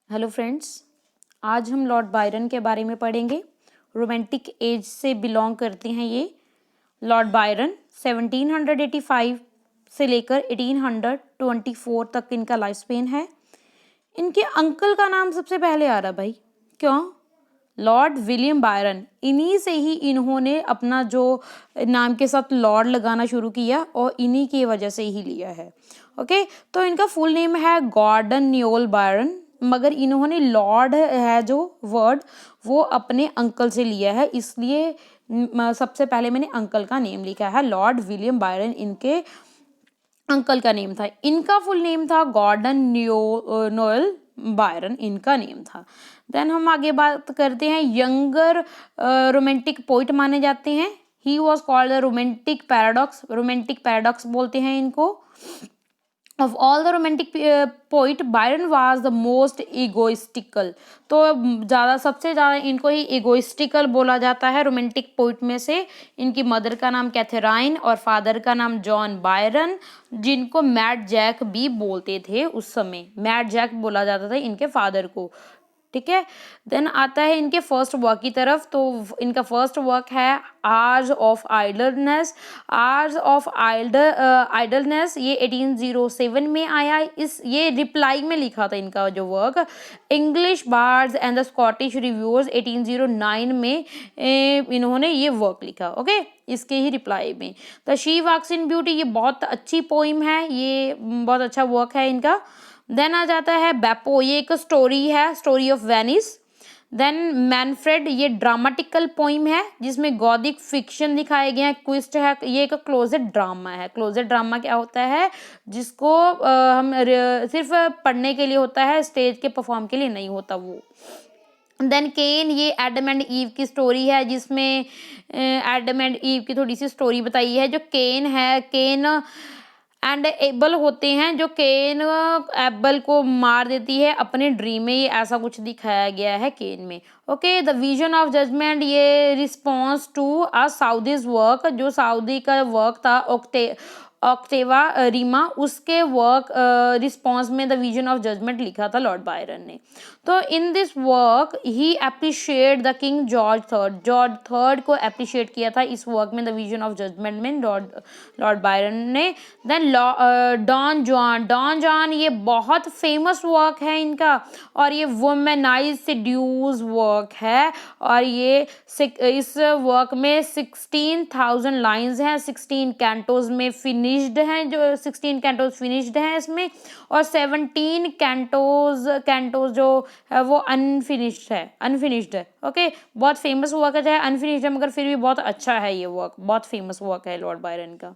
Hello friends, आज हम Lord Byron के बारे में पढ़ेंगे। रोमांटिक एज से बिलोंग करते हैं ये। लॉर्ड बायरन 1785 से लेकर 1824 तक इनका लाइफ स्पेन है। इनके अंकल का नाम सबसे पहले आ रहा भाई, क्यों? Lord William Byron. इन्हीं से ही इन्होंने अपना जो नाम के साथ लॉर्ड लगाना शुरू किया और इन्हीं की वजह से ही लिया है। ओके, तो इनका फुल नेम है गॉर्डन न्योल बायरन, मगर इन्होंने लॉर्ड है जो वर्ड वो अपने अंकल से लिया है, इसलिए सबसे पहले मैंने अंकल का नेम लिखा है। लॉर्ड विलियम बायरन इनके अंकल का नेम था। इनका फुल नेम था गॉर्डन नोएल बायरन, इनका नेम था। देन हम आगे बात करते हैं। यंगर रोमांटिक पोइट माने जाते हैं। He was called the romantic paradox. Romantic paradox बोलते हैं इनको। Of all the romantic poet, Byron was the most egoistical. तो सबसे ज़्यादा इनको ही egoistical बोला जाता है रोमांटिक पोइट में से। इनकी मदर का नाम कैथेराइन और फादर का नाम जॉन बायरन, जिनको मैड जैक भी बोलते थे उस समय। मैड जैक बोला जाता था इनके फादर को, ठीक है। देन आता है इनके फर्स्ट वर्क की तरफ। तो इनका फर्स्ट वर्क है hours of idleness. Hours of idleness ये 1807 में आया। ये रिप्लाई में लिखा था इनका जो work. English bards and the Scottish reviewers 1809 में इन्होंने ये वर्क लिखा। ओके, इसके ही रिप्लाई में। The she walks in beauty, ये बहुत अच्छी पोइम है, ये बहुत अच्छा वर्क है इनका। देन आ जाता है बेपो, ये एक स्टोरी है, story of Venice. Then Manfred, ये ड्रामेटिकल पोइम है जिसमें गॉथिक फिक्शन दिखाए गए हैं, क्विस्ट है। ये एक क्लोजेट ड्रामा है। क्लोजेट ड्रामा क्या होता है? जिसको हम सिर्फ पढ़ने के लिए होता है, स्टेज के परफॉर्म के लिए नहीं होता वो। देन केन, ये एडम एंड ईव की स्टोरी है, जिसमें एडम एंड ईव की थोड़ी सी स्टोरी बताई है। जो केन है, केन एंड एबल होते हैं, जो केन एबल को मार देती है अपने ड्रीम में, ये ऐसा कुछ दिखाया गया है केन में। Okay, the vision of judgement, ये response to a Southey's work, जो साउदी का वर्क था ऑक्टेवा रीमा, उसके वर्क रिस्पॉन्स में द विजन ऑफ जजमेंट लिखा था लॉर्ड बायरन ने। तो in this work he appreciate the King George third को अप्रिशिएट किया था इस वर्क में, द विजन ऑफ जजमेंट में लॉर्ड बायरन ने। देन डॉन जॉन ये बहुत फेमस वर्क है इनका, और ये वुमेनाइज सेड्यूस वर्क है। और ये इस वर्क में 16,000 लाइन्स हैं, 16 कैंटोज में फिनिश्ड हैं, जो 16 कैंटोज फिनिश्ड हैं इसमें, और 17 कैंटोज जो है वो अनफिनिश्ड है। ओके, बहुत फेमस वर्क है, चाहे अनफिनिश्ड है मगर फिर भी बहुत अच्छा है ये वर्क, बहुत फेमस वर्क है लॉर्ड बायरन का।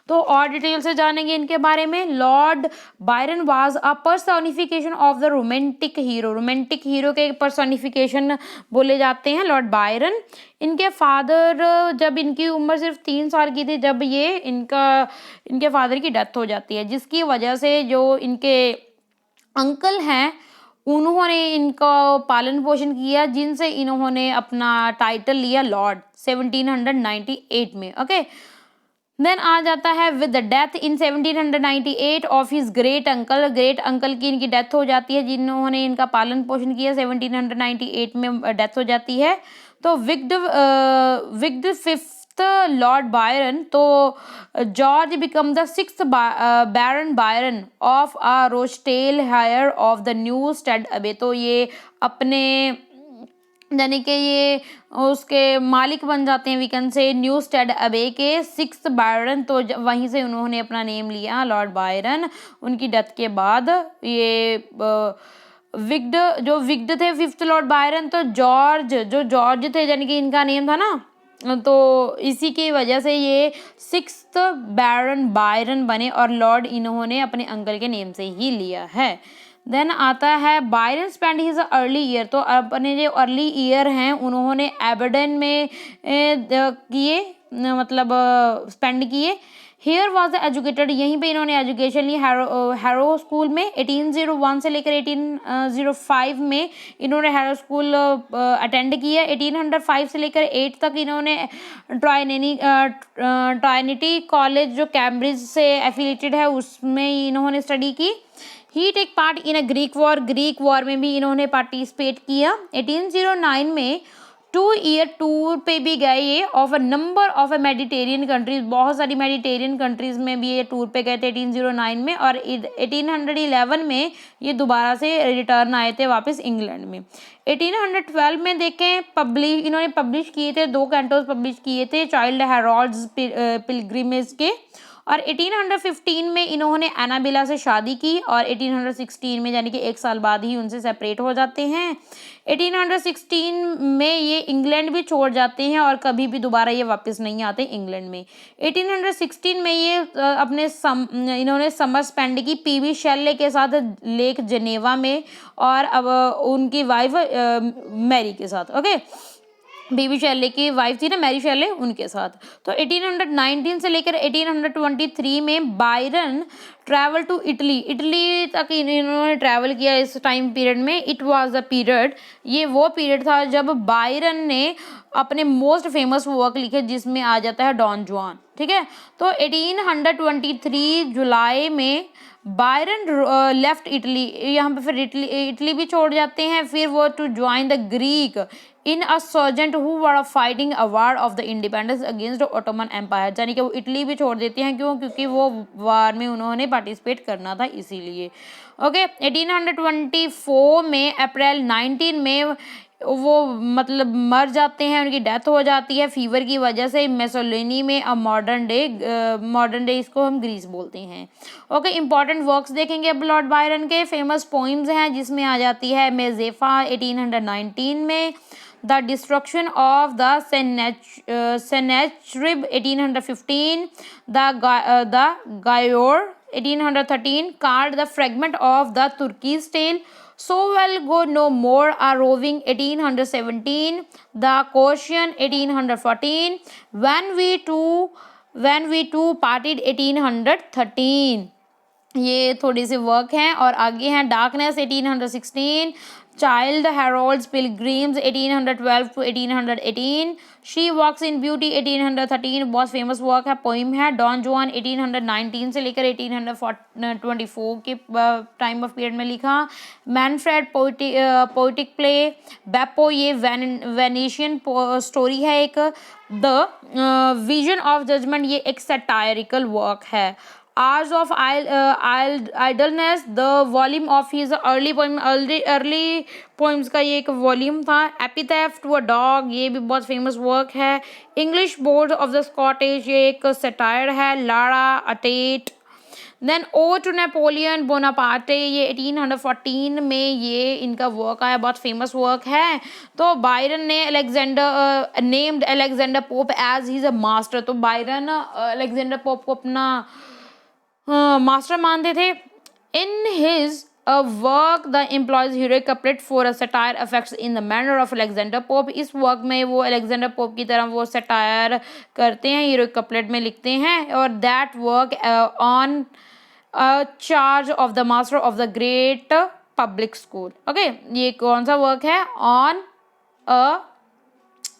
तो और डिटेल से जानेंगे इनके बारे में। Lord Byron was a personification of the romantic hero. Romantic hero के पर्सोनिफिकेशन बोले जाते हैं लॉर्ड बायरन। इनके फादर, जब इनकी उम्र सिर्फ 3 साल की थी, जब ये इनके फादर की डेथ हो जाती है, जिसकी वजह से जो इनके अंकल हैं उन्होंने इनका पालन पोषण किया, जिनसे इन्होंने अपना टाइटल लिया लॉर्ड 1798 में। ओके, देन आ जाता है with the death in 1798 of his great uncle. Great uncle की इनकी डेथ हो जाती है, जिन्होंने इनका पालन पोषण किया। 1798 में डेथ हो जाती है। तो विक्ड फिफ्थ लॉर्ड बायरन, तो George become the sixth Baron Byron of a Rochdale heir of the Newstead Abbey. तो ये अपने यानी कि ये उसके मालिक बन जाते हैं, वीकन से न्यू स्टेड अबे के 6th बायरन। तो वहीं से उन्होंने अपना नेम लिया लॉर्ड बायरन। उनकी डेथ के बाद ये विक्ड थे 5th लॉर्ड बायरन। तो जॉर्ज थे, यानी कि इनका नेम था ना, तो इसी की वजह से ये 6th बैरन बायरन बने, और लॉर्ड इन्होंने अपने अंकल के नेम से ही लिया है। देन आता है Byron spend his early year. तो अपने जो अर्ली ईयर हैं उन्होंने एबरडन में किए, मतलब स्पेंड किए। हेयर वॉज एजुकेटेड, यहीं पे इन्होंने एजुकेशन ली हैरो स्कूल में। 1801 से लेकर 1805 में इन्होंने हैरो स्कूल अटेंड किया। 1805 से लेकर 8 तक इन्होंने ट्राइनिटी कॉलेज जो कैम्ब्रिज से एफिलेटेड है उसमें इन्होंने स्टडी की। He take part in a Greek war में भी इन्होंने पार्टिसिपेट किया। 1809 में 2 ईयर टूर पे भी गए ये of a number of a Mediterranean countries, बहुत सारी मेडिटेरियन कंट्रीज में भी ये टूर पे गए थे 1809 में। और 1811 में ये दोबारा से रिटर्न आए थे वापस इंग्लैंड में। 1812 में देखें इन्होंने पब्लिश किए थे, 2 कैंटोस पब्लिश किए थे चाइल्ड हेरोल्ड्स पिलग्रिमेज के। और 1815 में इन्होंने एनाबिला से शादी की और 1816 में यानी कि 1 साल बाद ही उनसे सेपरेट हो जाते हैं। 1816 में ये इंग्लैंड भी छोड़ जाते हैं और कभी भी दोबारा ये वापस नहीं आते इंग्लैंड में। 1816 में ये इन्होंने समर स्पेंड की पीवी शेले के साथ लेक जेनेवा में, और अब उनकी वाइफ मैरी के साथ। ओके, बीबी शेले की वाइफ थी ना मैरी शेले, उनके साथ। तो 1819 से लेकर 1823 में बायरन ट्रैवल टू इटली तक इन्होंने ट्रैवल किया इस टाइम पीरियड में। इट वाज द पीरियड, ये वो पीरियड था जब बायरन ने अपने मोस्ट फेमस वर्क लिखे जिसमें आ जाता है डॉन जुआन। ठीक है, तो 1823 जुलाई में बायरन लेफ्ट इटली, यहाँ पे फिर इटली भी छोड़ जाते हैं। फिर वो to join the Greek insurgent who were fighting a war of the independence against Ottoman Empire, यानी कि वो इटली भी छोड़ देते हैं। क्यों? क्योंकि वो वार में उन्होंने पार्टिसिपेट करना था इसीलिए। ओके, 1824 में अप्रैल 19 में वो मतलब मर जाते हैं, उनकी डेथ हो जाती है फीवर की वजह से मेसोलिनी में। अब मॉडर्न डे इसको हम ग्रीस बोलते हैं। ओके, इंपॉर्टेंट वर्क्स देखेंगे अब लॉर्ड बायरन के। फेमस पोइम्स हैं जिसमें आ जाती है मेजेफा 1819 में, the destruction of the Sennacherib 1815, the Giaour 1813, card the fragment of the Turkish tale, So Well Go No More A Roving 1817, The Caution 1814, When We Two Parted 1813। ये थोड़ी सी work हैं। और आगे हैं darkness 1816, Childe Harold's pilgrims 1812 to 1818, she walks in beauty 1813, बहुत famous work है, poem है। Don Juan 1819 से लेकर 1824 के टाइम ऑफ पीरियड में लिखा। Manfred poetic play. बेपो ये वेनेशियन स्टोरी है एक। द विजन ऑफ जजमेंट ये एक सैटायरिकल वर्क है। Hours of Idleness, the volume of his early poems का ये एक वॉल्यूम था। Epitaph to a Dog ये भी बहुत फेमस वर्क है। English Boards of the Scottish ये एक सटायर है। लारा अटेट। Then ode to Napoleon Bonaparte ये 1814 में ये इनका वर्क आया, बहुत फेमस वर्क है। तो बायरन ने named Alexander Pope as he is a master, तो बायरन अलेक्जेंडर पोप को अपना मास्टर मानते थे। In his work the employs heroic couplet for a satire affects in the manner of Alexander Pope, इस work में वो Alexander pope की तरह वो सटायर करते हैं, हीरोइक कपलेट में लिखते हैं। और that work on charge of the master of the great public school. Okay, ये कौन सा वर्क है? On a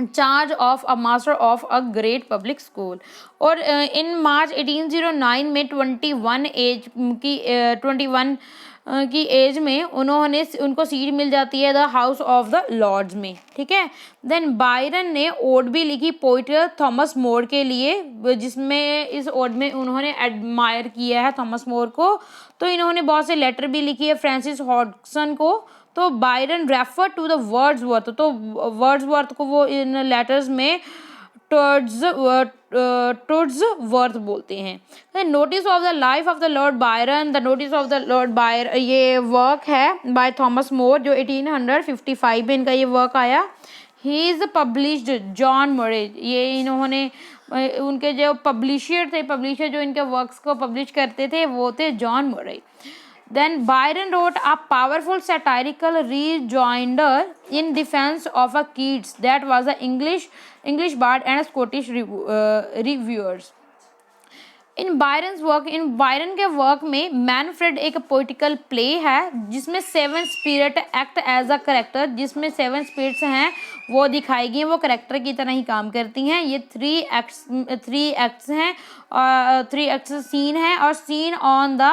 charge of a master of a great public school. और इन मार्च 1809 में 21 की एज में उनको सीट मिल जाती है the House of the Lords में। ठीक है, देन बायरन ने ओड भी लिखी पोइट थॉमस मोर के लिए, जिसमें इस ओड में उन्होंने एडमायर किया है थॉमस मोर को। तो इन्होंने बहुत से लेटर भी लिखी है फ्रांसिस हॉडसन को। तो Byron refer to the Wordsworth, तो वर्ड्सवर्थ को वो इन लेटर्स में टुड्सवर्थ बोलते हैं। Notice of the life of the Lord Byron, the notice of the Lord Byron ये वर्क है बाय थॉमस मोर जो 1855 में इनका ये वर्क आया। ही इज पब्लिश्ड जॉन मरे, ये इन्होंने उनके जो पब्लिशर जो इनके वर्क्स को पब्लिश करते थे वो थे जॉन मरे। Then Byron wrote a powerful satirical rejoinder in defense of a Keats that was an English bard and Scottish reviewers. इन बायरन के वर्क में मैनफ्रेड एक पोइटिकल प्ले है जिसमें 7 spirit act as a character, जिसमें 7 spirits हैं वो दिखाई गई, वो करेक्टर की तरह ही काम करती हैं। ये 3 एक्ट्स हैं और 3 एक्ट्स सीन है, और scene on the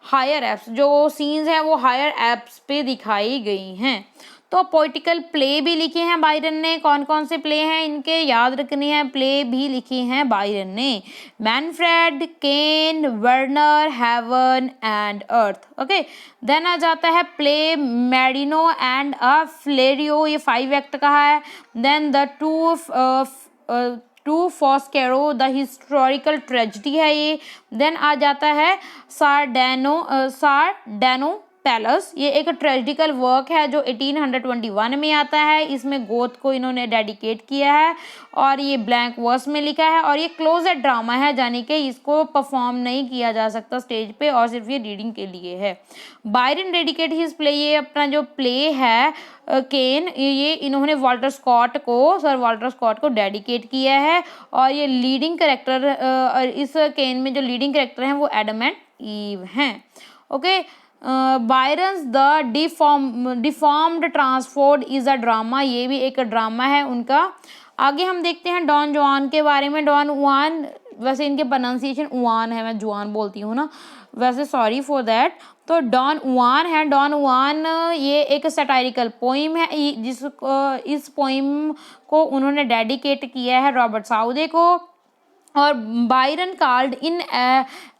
higher Alps, जो सीन्स हैं वो हायर एप्स पे दिखाई गई हैं। तो पोइटिकल प्ले भी लिखे हैं बायरन ने। कौन कौन से प्ले हैं इनके याद रखने हैं, प्ले भी लिखे हैं बायरन ने। Manfred, Cain, Werner, heaven and earth. Okay, then आ जाता है प्ले मेडिनो एंड अ फ्लेरियो, ये 5 एक्ट का है। Then the two Foscari, the historical tragedy है ये। देन आ जाता है सारडेनो पैलेस, ये एक ट्रेजिडिकल वर्क है जो 1821 में आता है। इसमें गोथ को इन्होंने डेडिकेट किया है और ये ब्लैंक वर्स में लिखा है और ये क्लोजेड ड्रामा है, यानी कि इसको परफॉर्म नहीं किया जा सकता स्टेज पे और सिर्फ ये रीडिंग के लिए है। बायरन डेडिकेट हिज प्ले, ये अपना जो प्ले है केन, ये इन्होंने सर वाल्टर स्कॉट को डेडिकेट किया है और ये लीडिंग कैरेक्टर, इस केन में जो लीडिंग कैरेक्टर हैं वो एडम एंड ईव हैं। Okay, Byron's the deformed transformed is a drama, ये भी एक ड्रामा है उनका। आगे हम देखते हैं डॉन जुआन के बारे में। डॉन जुआन, वैसे इनके प्रोनाउंसिएशन जुआन है, मैं जुआन बोलती हूँ ना, वैसे सॉरी फॉर दैट। तो डॉन जुआन है। डॉन जुआन ये एक सटायरिकल पोइम है, इस पोइम को उन्होंने डेडिकेट किया है रॉबर्ट साउदे को। और Byron card in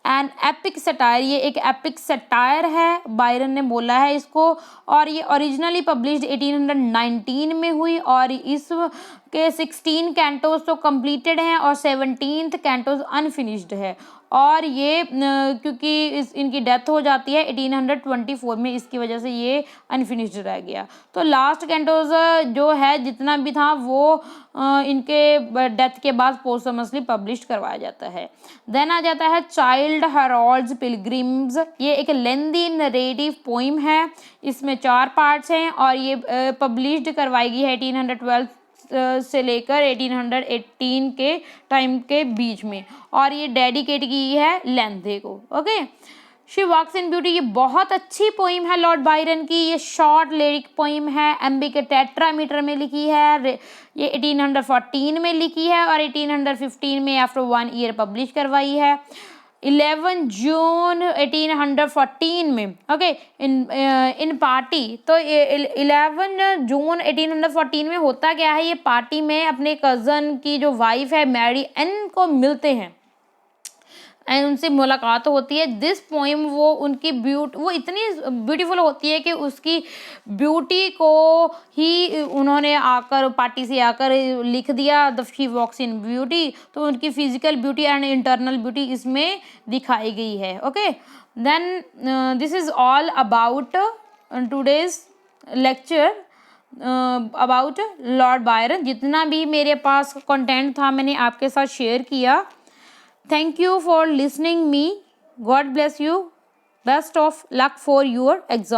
an epic satire, ये एक एपिक सटायर है, बायरन ने बोला है इसको। और ये ओरिजिनली पब्लिश्ड 1819 में हुई और इस के 16 कैंटोज तो कंप्लीटेड हैं और 17th कैंटोज अनफिनिश्ड है। और ये क्योंकि इनकी डेथ हो जाती है 1824 में, इसकी वजह से ये अनफिनिश्ड रह गया। तो लास्ट कैंटोज जो है जितना भी था वो इनके डेथ के बाद पोस्टमसली पब्लिश करवाया जाता है। देन आ जाता है चाइल्ड हेरोल्ड्स पिलग्रिम्स, ये एक लेंदी नरेटिव पोइम है, इसमें 4 पार्ट्स हैं और ये पब्लिश्ड करवाई गई है 1812 से लेकर 1818 के टाइम के बीच में और ये डेडिकेट की है लेंथे को। Okay, she walks in beauty, ये बहुत अच्छी पोइम है लॉर्ड बायरन की। ये शॉर्ट लिरिक पोइम है, एम्बी के टेट्रामीटर में लिखी है, ये 1814 में लिखी है और 1815 में आफ्टर 1 ईयर पब्लिश करवाई है। 11 जून 1814 में। ओके, इन पार्टी, तो 11 जून 1814 में होता क्या है, ये पार्टी में अपने कज़न की जो वाइफ है मैरी एन को मिलते हैं एंड उनसे मुलाकात होती है। दिस पोइम, वो उनकी वो इतनी ब्यूटीफुल होती है कि उसकी ब्यूटी को ही उन्होंने आकर पार्टी से आकर लिख दिया, the she walks in beauty. तो उनकी physical beauty and internal beauty इसमें दिखाई गई है। Okay, then this is all about today's lecture about Lord Byron. जितना भी मेरे पास कंटेंट था मैंने आपके साथ शेयर किया। Thank you for listening me. God bless you. Best of luck for your exam.